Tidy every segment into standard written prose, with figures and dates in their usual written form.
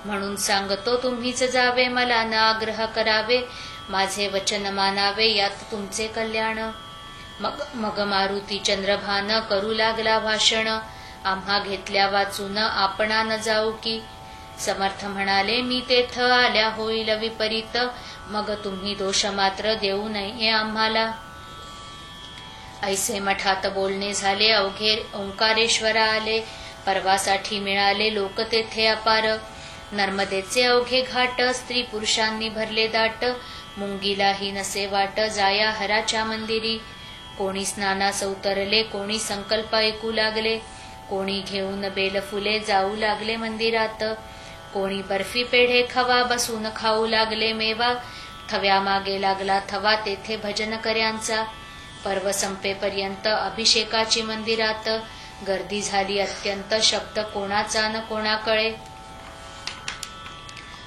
म्हणून सांगतो तुम्हीच जावे, मला न आग्रह करावे, माझे वचन मानावे, यात तुमचे कल्याण. मग मारुती चंद्रभान करू लागला भाषण, आम्हा घेतल्या वाचून आपणा न जाऊ की. समर्थ म्हणाले, मी तेथ आल्या होईल विपरीत, मग तुम्ही दोष मात्र देऊ नये आम्हाला. ऐसे मठात बोलणे झाले, अवघे ओंकारेश्वरा आले, पर्वासाठी मिळाले लोक तेथे अपार. नर्मदेचे अवघे घाट, स्त्री पुरुषांनी भरले दाट, मुंगीलाही नसे वाट, जाया हराच्या मंदिरी. कोणी स्नानास उतरले, कोणी संकल्प ऐकू लागले, कोणी घेऊन बेल फुले जाऊ लागले मंदिरात, कोणी बर्फी पेढे खवा बसून खाऊ लागले मेवा, थव्या मागे लागला थवा तेथे भजन कर्यांचा. पर्व संपेपर्यंत अभिषेकाची मंदिरात, गर्दी झाली अत्यंत, शब्द कोणाचा न कोणाकळे.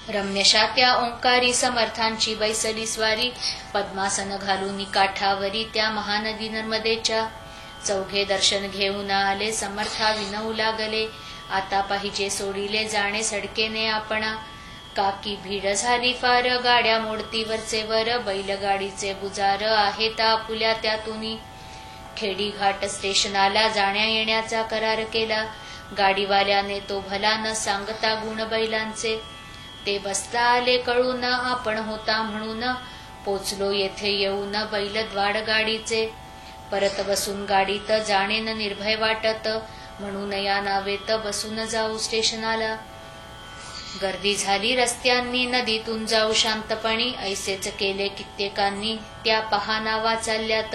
रम्यशा त्या ओंकारी समर्थांची बैसली स्वारी, पद्मासन घालून काठावरी त्या महानदी नर्मदेच्या. चौघे दर्शन घेऊन आले, समर्था विनवू लागले, आता पाहिजे सोडिले जाणे सडकेने आपणा. काकी भीड झाली फार, गाड्या मोडतीवरचे वर, बैलगाडीचे बुजार आहेत आपुल्या त्यातुनी. खेडी घाट स्टेशनाला जाण्या येण्याचा करार केला, गाडीवाल्याने तो भला न सांगता गुण बैलांचे. ते बसता आले कळून, आपण होता म्हणून, पोचलो येथे येऊन बैलद्वाड गाडीचे. परत बसून गाडीत जाणेन निर्भय वाटत, म्हणून या नावेत बसून जाऊ स्टेशनाला. गर्दी झाली रस्त्यांनी, नदीतून जाऊ शांतपणी, ऐसेच केले कित्येकांनी, त्या पहा नावा चालल्यात.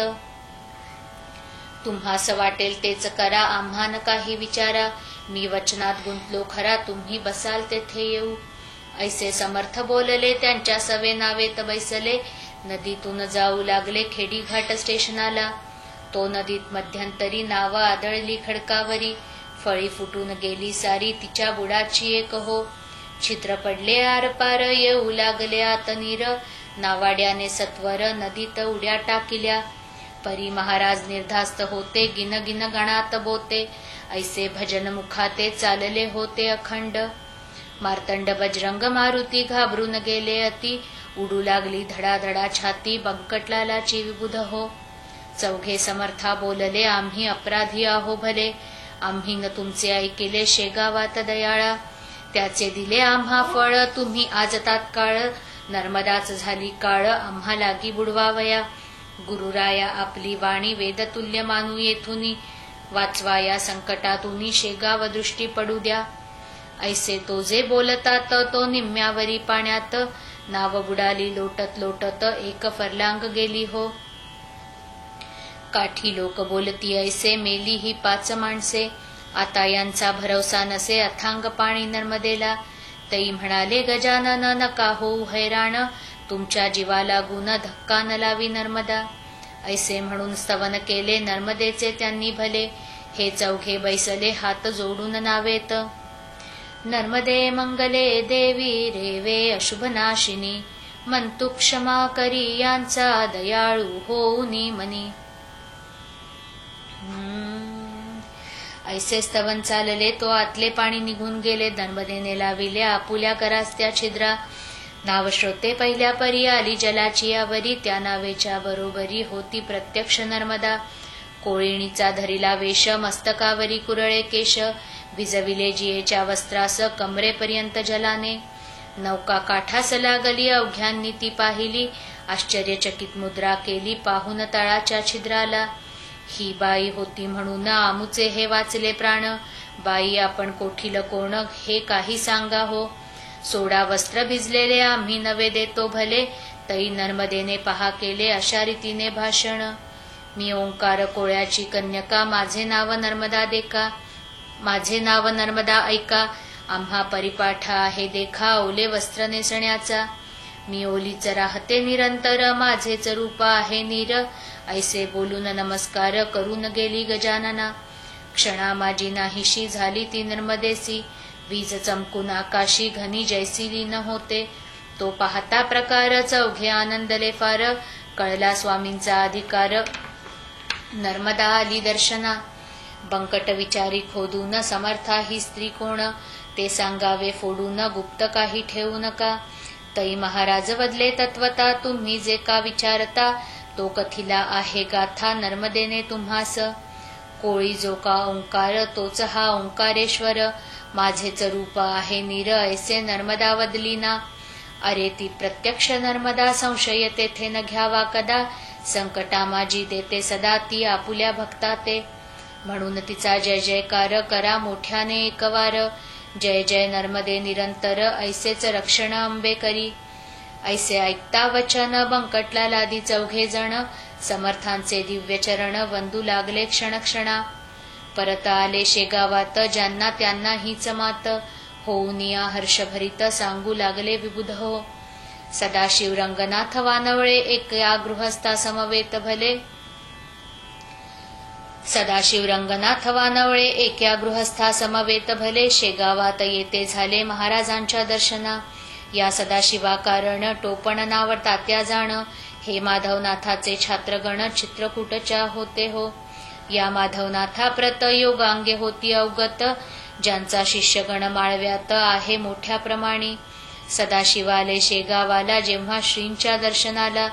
तुम्हास वाटेल तेच करा, आम्हान काही विचारा, मी वचनात गुंतलो खरा, तुम्ही बसाल तेथे येऊ. ऐसे समर्थ बोलले, त्यांच्या सवे नावेत बैसले, नदीतून जाऊ लागले खेडी घाट स्टेशनाला. तो नदीत मध्यंतरी नाव आदळली खडकावरी, फळी फुटून गेली सारी तिच्या बुडाची एक हो. छिद्र पडले आरपार, येऊ लागले आत नीर, नावाड्याने सत्वर नदीत उड्या टाकिल्या. परी महाराज निर्धास्त होते, गिनगिन गणात बोते, ऐसे भजन मुखाते चालले होते अखंड. मार्तंड बजरंग मारुती घाबरून गेले अति, उडू लागली धडाधडा छाती, बंकटलालाची विबुध हो. चौघे समर्था बोलले, आम्ही अपराधी आहो भले, आम्ही न तुमचे ऐकेले शेगावात दयाळा. त्याचे दिले आम्हा फळ, तुम्ही आज तात्काळ, नर्मदाच झाली काळ, आम्हा लागी बुडवावया. गुरुराया आपली वाणी वेदतुल्य मानू येथुनी, वाचवा या संकटातुनी शेगाव दृष्टी पडू द्या. ऐसे तो जे बोलतात तो निम्म्यावरी पाण्यात, नाव बुडाली लोटत लोटत एक फरलांग गेली हो. काठी लोक बोलती ऐसे, मेली ही 5 माणसे, आता यांचा भरवसा नसे अथांग पाणी नर्मदेला. तई म्हणाले गजानन नका होऊ हैराण, तुमच्या जीवाला गुण धक्का न लावी नर्मदा. ऐसे म्हणून स्तवन केले नर्मदेचे त्यांनी भले, हे चौघे बैसले हात जोडून नावेत. नर्मदे मंगले देवी रेवे अशुभनाशिनी, म्हणतु क्षमा करी यांचा दयाळू होऊनी मनी. ऐसे स्तवन चालले, तो आतले पाणी निघून गेले, नर्मदेने लाविले आपुल्या करास्त्या छिद्रा. नाव श्रोते पहिल्या परी आली जलाची यावरी, त्या नावेच्या बरोबरी होती प्रत्यक्ष नर्मदा. कोळीणीचा धरिला वेश, मस्तकावरी कुरळे केश, भिजविले जियेच्या वस्त्रास कमरेपर्यंत जलाने. नौका काठास लागली, अवघ्यांनी ती पाहिली, आश्चर्यचकित मुद्रा केली पाहून तळाच्या छिद्राला. ही बाई होती म्हणून आमुचे हे वाचले प्राण, बाई आपण कोठील कोण हे काही सांगा हो. सोडा वस्त्र भिजलेले आम्ही नवे देतो भले, तई नर्मदेने पहा केले अशा रीतीने भाषण. मी ओंकार कोळ्याची कन्यका, माझे नाव नर्मदा देखा, माझे नाव नर्मदा ऐका, आम्हा परिपाठा आहे देखा ओले वस्त्र नेसण्याचा. मी ओलीच राहते निरंतर, माझेच रूप आहे नीर. ऐसे बोलून नमस्कार करून गेली गजानना. क्षणा माझी नाहीशी झाली ती नर्मदेसी, वीज चमकून आकाशी घनी जैसी लीन होते. तो पाहता प्रकार चौघे आनंदले फार, कळला स्वामींचा अधिकार नर्मदा आली दर्शना. बंकट विचारी खोदून समर्था ही स्त्री कोण, ते सांगावे फोडून गुप्त काही ठेवू नका. तै महाराज वदले तत्वता तुम्ही जे का विचारता तो कथिला आहे गाथा नर्मदेने तुम्हास. कोळी जो का ओंकार तोच हा ओंकारेश्वर माझेच रूप आहे नीर ऐसे नर्मदा वदलीना. अरे ती प्रत्यक्ष नर्मदा संशय तेथे न घ्यावा कदा संकटा माझी देते सदा ती आपुल्या भक्ता ते. म्हणून तिचा जय जयकार करा मोठ्याने एकवार. जय जय नर्मदे निरंतर ऐसेच रक्षण अंबे करी. ऐसे ऐकता वचन बंकटला लादी चौघे जण समर्थांचे दिव्य चरण वंदू लागले क्षणक्षणा. परत आले शेगावात ज्यांना त्यांना हीच मात होऊनिया हर्षभरित सांगू लागले विबुध हो. सदाशिव रंगनाथ वानवळे एक या गृहस्था समवेत भले. सदाशिव रंगनाथ वानवळे एका गृहस्था समवेत भले. शेगावात येते झाले महाराजांच्या दर्शना. या सदाशिवा कारण टोपण नाव तात्या जाण. हे माधवनाथाचे छात्रगण चित्रकूटच्या होते हो. या माधवनाथा प्रत योगांगे होती अवगत ज्यांचा शिष्यगण माळव्यात आहे मोठ्या प्रमाणे. सदाशिवाले शेगावाला जेव्हा श्रींच्या दर्शनाला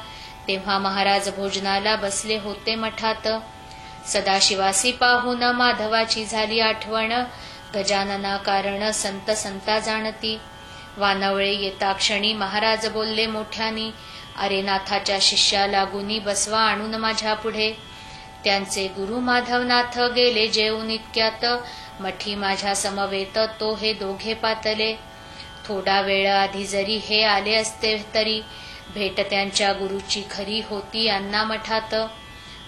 तेव्हा महाराज भोजनाला बसले होते मठात. सदाशिवासी पाहून माधवाची झाली आठवण गजानना कारण संत संता जाणती. वानवळे येता क्षणी महाराज बोलले मोठ्यानी अरे नाथाच्या शिष्या लागुनी बसवा आणून माझ्या पुढे. त्यांचे गुरु माधवनाथ गेले जेऊन इतक्यात मठी माझ्या समवेत तो हे दोघे पातले. थोडा वेळ आधी जरी हे आले असते तरी भेट त्यांच्या गुरुची खरी होती यांना मठात.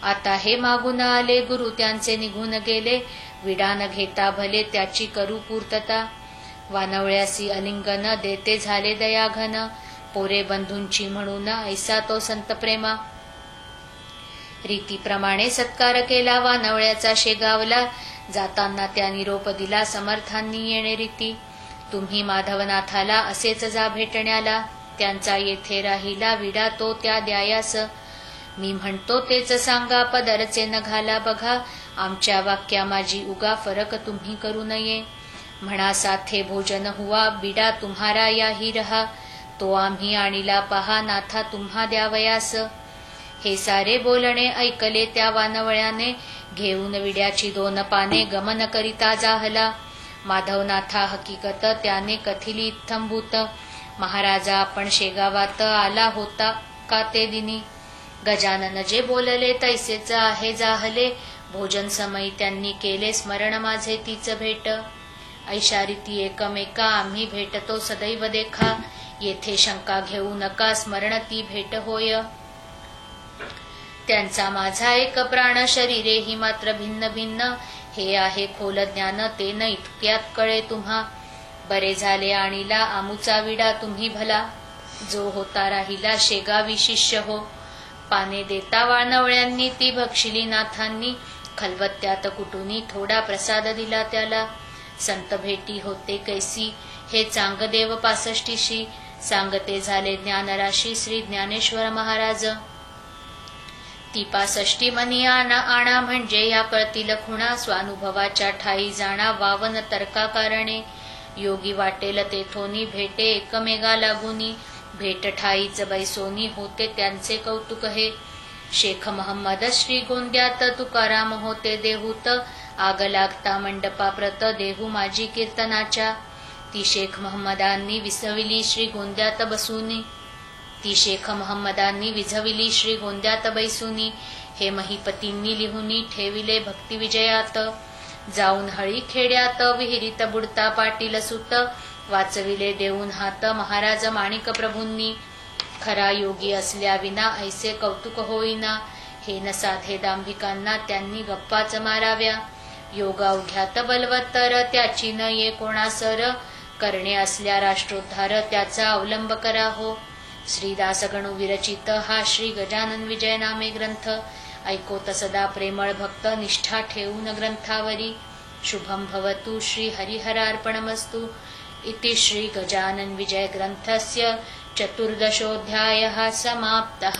आता हे मागून आले गुरु त्यांचे निघून गेले विडान घेता भले त्याची करू पूर्तता. वानवळ्यासी अलिंगन देते झाले दयाघन पोरे बंधूंची म्हणून ऐसा तो संत प्रेमा. रीतीप्रमाणे सत्कार केला वानवळ्याचा शेगावला जाताना त्या निरोप दिला समर्थांनी येणे रीती. तुम्ही माधवनाथाला असेच जा भेटण्याला त्यांचा येथे राहिला विडा तो त्या द्यायास. मी म्हणतो तेच सांगा पदरचे न घाला बघा आमच्या वाक्या माझी उगा फरक तुम्ही करू नये. म्हणा साथे भोजन हुआ बिडा तुम्हारा याही रहा तो आम्ही आणिला पहा नाथा तुम्हा द्यावयास. हे सारे बोलणे ऐकले त्या वानवळ्याने घेऊन विड्याची 2 पाने गमन करिता जाहला. माधवनाथा हकीकत त्याने कथिली इत्थंभूत महाराजा आपण शेगावात आला होता का ते दिनी. गजानन जे बोलले तैसेच आहे जाहले भोजन समयी त्यांनी केले स्मरण माझे तीच भेट. ऐशा रीती एकमेका आम्ही भेटतो सदैव देखा येथे शंका घेऊ नका स्मरण ती भेट होय. त्यांचा माझा एक प्राण शरीरे ही मात्र भिन्न भिन्न हे आहे खोल ज्ञान ते न इतक्यात कळे तुम्हा. बरे झाले आणिला आमुचा विडा तुम्ही भला जो होता राहिला शेगावी शिष्य हो. पाने देता वानवळ्यांनी ती भक्षिली नाथांनी खलबत्त्यात कुटुनी थोडा प्रसाद दिला त्याला. संत भेटी होते कैसी हे चांगदेव 65शी सांगते झाले ज्ञानराशी श्री ज्ञानेश्वर महाराज. ती 65 मनी आणा म्हणजे या कळतील खुणा स्वानुभवाच्या ठाई जाणा वावन तर्का कारणे. योगी वाटेल तेथोनी भेटे एकमेगा लागुनी भेट ठाईच बैसोनी होते त्यांचे कौतुक हे. शेख महम्मद श्री गोंद्यात तुकाराम होते देहूत आग लागता मंडपाप्रत देहू माझी कीर्तनाच्या. ती शेख महम्मदांनी विसविली श्री गोंद्यात बसूनी ती शेख महम्मदांनी विझविली श्री गोंद्यात बैसुनी. हे महिपतींनी लिहुनी ठेविले भक्ती विजयात. जाऊन हळी खेड्यात विहिरीत बुडता पाटील सुत वाचविले देऊन हात महाराज माणिक प्रभूंनी. खरा योगी असल्या विना ऐसे कौतुक होईना हे न साधे दांभिकांना त्यांनी गप्पाच माराव्या. योगावघ्यात बलवत्तर त्याची न ये कोणासर करणे असल्या राष्ट्रोद्धार त्याचा अवलंब करा हो. श्रीदास गणू विरचित हा श्री गजानन विजय नामे ग्रंथ ऐकोत सदा प्रेमळ भक्त निष्ठा ठेवून ग्रंथावरी. शुभम भवतु श्री हरिहरार्पणमस्तु. इति श्री गजानन विजय ग्रंथस्य 14th अध्यायः समाप्तः.